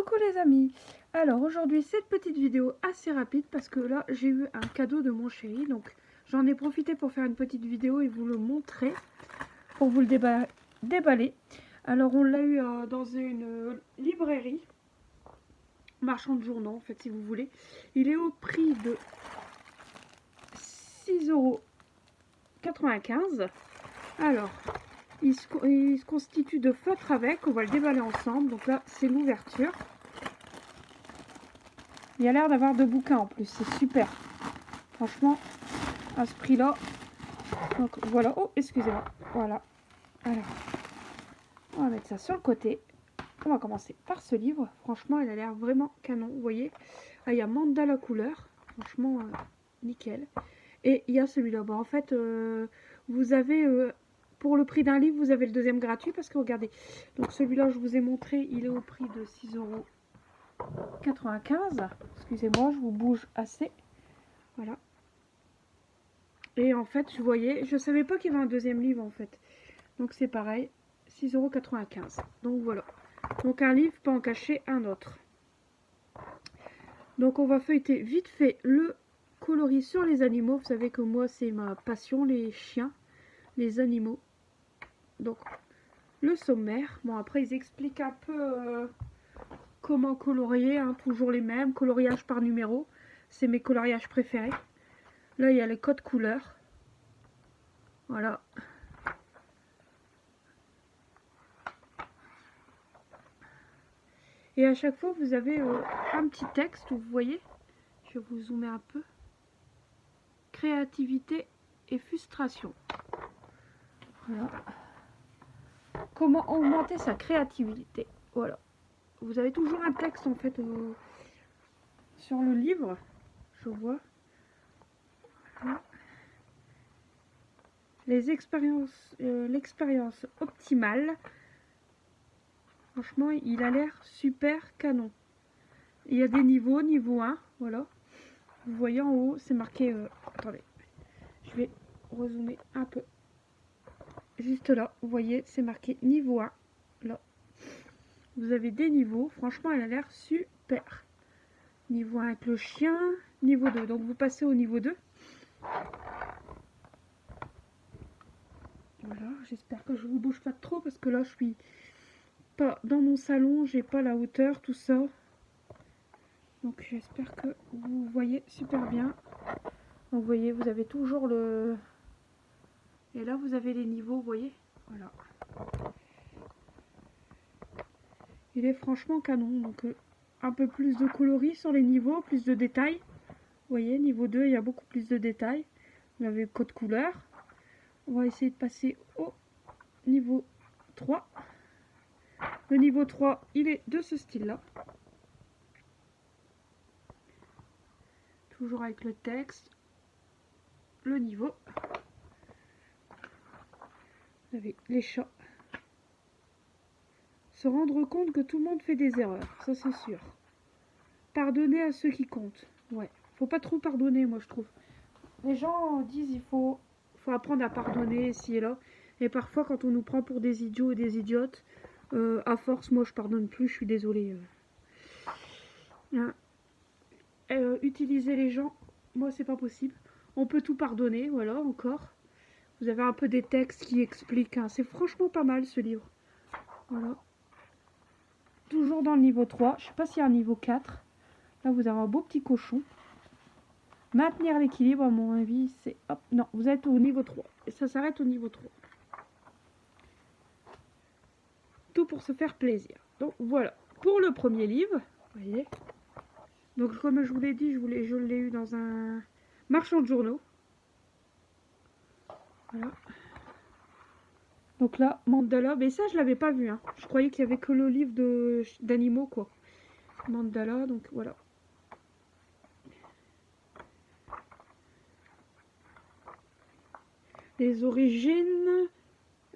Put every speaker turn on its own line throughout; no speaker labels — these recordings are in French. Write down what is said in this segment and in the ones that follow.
Coucou les amis. Alors aujourd'hui cette petite vidéo assez rapide parce que là j'ai eu un cadeau de mon chéri, donc j'en ai profité pour faire une petite vidéo et vous le montrer, pour vous le déballer. Alors on l'a eu dans une librairie, marchand de journaux en fait si vous voulez. Il est au prix de 6,95 €. Alors il se constitue de feutre avec, on va le déballer ensemble. Donc là c'est l'ouverture. Il y a l'air d'avoir deux bouquins en plus, c'est super. Franchement, à ce prix-là. Donc voilà, oh excusez-moi, voilà. Alors, on va mettre ça sur le côté. On va commencer par ce livre. Franchement, il a l'air vraiment canon, vous voyez. Ah, il y a Mandala couleur, franchement, nickel. Et il y a celui-là. Bon, en fait, vous avez, pour le prix d'un livre, vous avez le deuxième gratuit. Parce que regardez, donc celui-là, je vous ai montré, il est au prix de 6,95 €. Excusez-moi, je vous bouge assez. Voilà. Et en fait, je voyais, je savais pas qu'il y avait un deuxième livre en fait. Donc c'est pareil, 6,95 €. Donc voilà. Donc un livre peut en cacher un autre. Donc on va feuilleter vite fait le coloris sur les animaux. Vous savez que moi c'est ma passion, les chiens, les animaux. Donc le sommaire. Bon après ils expliquent un peu comment colorier, hein, toujours les mêmes, coloriage par numéro. C'est mes coloriages préférés. Là il y a les codes couleurs. Voilà. Et à chaque fois, vous avez un petit texte où vous voyez, je vais vous zoomer un peu, créativité et frustration. Voilà. Comment augmenter sa créativité. Voilà. Vous avez toujours un texte en fait sur le livre, je vois. Voilà. Les expériences, l'expérience optimale. Franchement, il a l'air super canon. Il y a des niveaux, niveau 1, voilà. Vous voyez en haut, c'est marqué... attendez, je vais rezoomer un peu. Juste là, vous voyez, c'est marqué niveau 1. Là, vous avez des niveaux. Franchement, elle a l'air super. Niveau 1 avec le chien, niveau 2. Donc, vous passez au niveau 2. Voilà, j'espère que je vous bouge pas trop parce que là, je suis pas dans mon salon. J'ai pas la hauteur, tout ça. Donc, j'espère que vous voyez super bien. Donc, vous voyez, vous avez toujours le... Et là, vous avez les niveaux, vous voyez. Voilà. Il est franchement canon. Donc, un peu plus de coloris sur les niveaux, plus de détails. Vous voyez, niveau 2, il y a beaucoup plus de détails. Vous avez le code couleur. On va essayer de passer au niveau 3. Le niveau 3, il est de ce style-là. Toujours avec le texte, le niveau. Vous avez les chats. Se rendre compte que tout le monde fait des erreurs, ça c'est sûr. Pardonner à ceux qui comptent. Ouais, faut pas trop pardonner, moi je trouve. Les gens disent il faut apprendre à pardonner ici et là. Et parfois quand on nous prend pour des idiots et des idiotes, à force, moi je pardonne plus, je suis désolée. Hein. Utiliser les gens, moi c'est pas possible. On peut tout pardonner, voilà, encore. Vous avez un peu des textes qui expliquent. Hein. C'est franchement pas mal ce livre. Voilà. Toujours dans le niveau 3. Je sais pas s'il y a un niveau 4. Là vous avez un beau petit cochon. Maintenir l'équilibre, à mon avis, c'est... Hop, non, vous êtes au niveau 3. Et ça s'arrête au niveau 3. Tout pour se faire plaisir. Donc voilà. Pour le premier livre, vous voyez. Donc comme je vous l'ai dit, je l'ai eu dans un marchand de journaux. Voilà. Donc là, Mandala, mais ça je l'avais pas vu. Hein. Je croyais qu'il y avait que le livre d'animaux, quoi. Mandala, donc voilà. Les origines,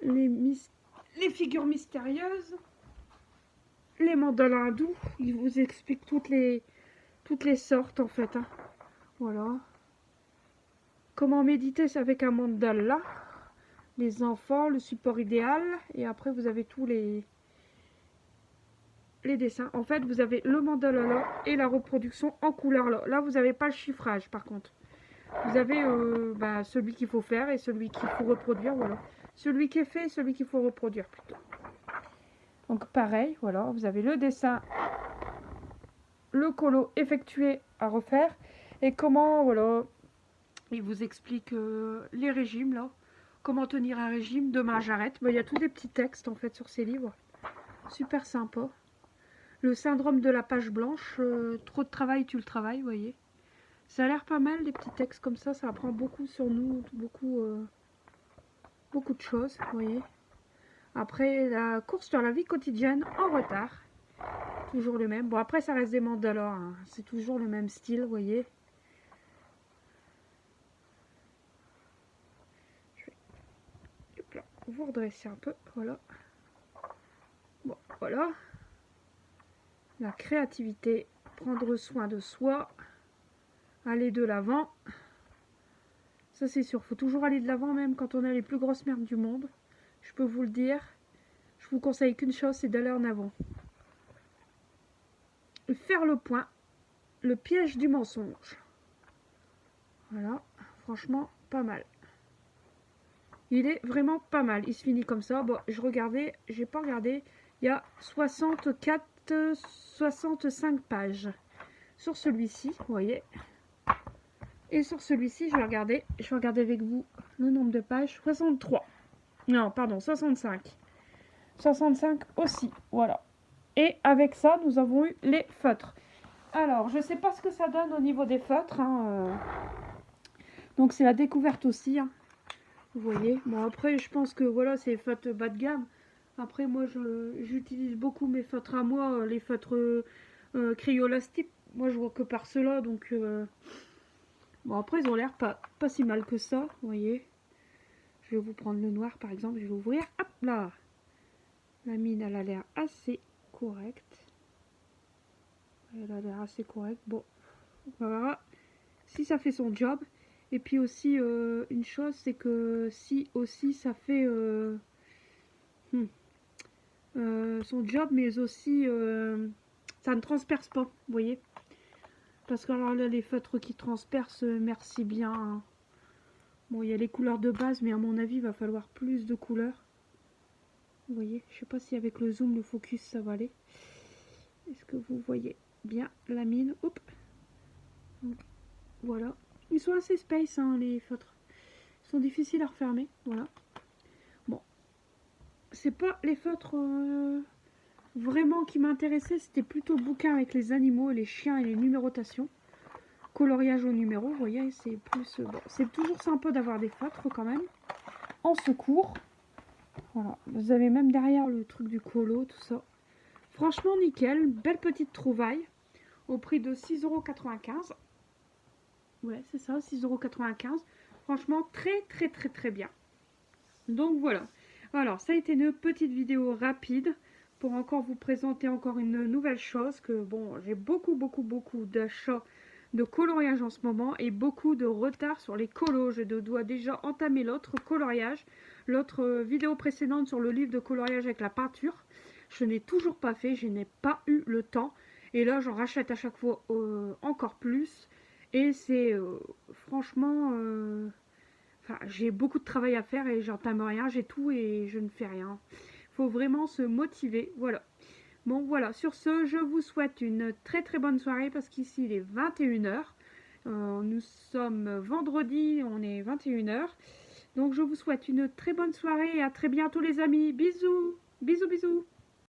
les figures mystérieuses, les mandalas hindous. Il vous explique toutes les sortes en fait. Hein. Voilà. Comment méditer avec un mandala. Les enfants, le support idéal. Et après vous avez tous les les dessins. En fait, vous avez le mandala là et la reproduction en couleur là. Là, vous n'avez pas le chiffrage par contre. Vous avez celui qu'il faut faire et celui qu'il faut reproduire, voilà. Celui qui est fait et celui qu'il faut reproduire plutôt. Donc pareil, voilà, vous avez le dessin, le colo effectué à refaire et comment, voilà, il vous explique les régimes là, comment tenir un régime, demain j'arrête. Il y a tous des petits textes en fait sur ces livres, super sympa. Le syndrome de la page blanche, trop de travail, tu le travailles, vous voyez. Ça a l'air pas mal, les petits textes comme ça apprend beaucoup sur nous, beaucoup de choses, vous voyez. Après, la course sur la vie quotidienne en retard, toujours le même. Bon, après, ça reste des mandalas, hein. C'est toujours le même style, vous voyez. Je vais vous redresser un peu, voilà. Bon, voilà. La créativité, prendre soin de soi. Aller de l'avant, ça c'est sûr, faut toujours aller de l'avant même quand on a les plus grosses merdes du monde, je peux vous le dire. Je vous conseille qu'une chose, c'est d'aller en avant. Faire le point, le piège du mensonge. Voilà, franchement pas mal. Il est vraiment pas mal, il se finit comme ça. Bon, je regardais, j'ai pas regardé, il y a 65 pages sur celui-ci, vous voyez. Et sur celui-ci, je vais regarder avec vous le nombre de pages. 63. Non, pardon, 65. 65 aussi, voilà. Et avec ça, nous avons eu les feutres. Alors, je ne sais pas ce que ça donne au niveau des feutres. Hein, Donc, c'est la découverte aussi. Hein. Vous voyez. Bon, après, je pense que voilà, c'est les feutres bas de gamme. Après, moi, j'utilise beaucoup mes feutres à moi. Les feutres Crayola Stick. Moi, je vois que par cela, donc... Bon, après, ils ont l'air pas si mal que ça, vous voyez. Je vais vous prendre le noir, par exemple. Je vais l'ouvrir. Hop là. La mine, elle a l'air assez correcte. Elle a l'air assez correcte. Bon, voilà. Si ça fait son job. Et puis aussi, une chose, c'est que si aussi ça fait son job, mais aussi ça ne transperce pas, vous voyez. Parce que alors là, les feutres qui transpercent, merci bien. Hein. Bon, il y a les couleurs de base, mais à mon avis, il va falloir plus de couleurs. Vous voyez, je sais pas si avec le zoom, le focus, ça va aller. Est-ce que vous voyez bien la mine? Hop. Donc, voilà. Ils sont assez space, hein, les feutres. Ils sont difficiles à refermer, voilà. Bon. C'est pas les feutres vraiment qui m'intéressaient, c'était plutôt le bouquin avec les animaux, les chiens et les numérotations. Coloriage au numéro, vous voyez, c'est plus... bon, c'est toujours sympa d'avoir des feutres quand même. En secours. Voilà, vous avez même derrière le truc du colo, tout ça. Franchement, nickel, belle petite trouvaille. Au prix de 6,95 €. Ouais, c'est ça, 6,95 €. Franchement, très bien. Donc voilà. Alors, ça a été une petite vidéo rapide pour encore vous présenter encore une nouvelle chose. Que bon, j'ai beaucoup d'achats de coloriage en ce moment et beaucoup de retard sur les colos. Je dois déjà entamer l'autre coloriage, l'autre vidéo précédente sur le livre de coloriage avec la peinture. Je n'ai toujours pas fait, je n'ai pas eu le temps. Et là, j'en rachète à chaque fois encore plus. Et c'est franchement... enfin, j'ai beaucoup de travail à faire et j'entame rien. J'ai tout et je ne fais rien. Il faut vraiment se motiver. Voilà. Bon, voilà. Sur ce, je vous souhaite une très bonne soirée parce qu'ici, il est 21 h. Nous sommes vendredi, on est 21 h. Donc, je vous souhaite une très bonne soirée et à très bientôt, les amis. Bisous. Bisous.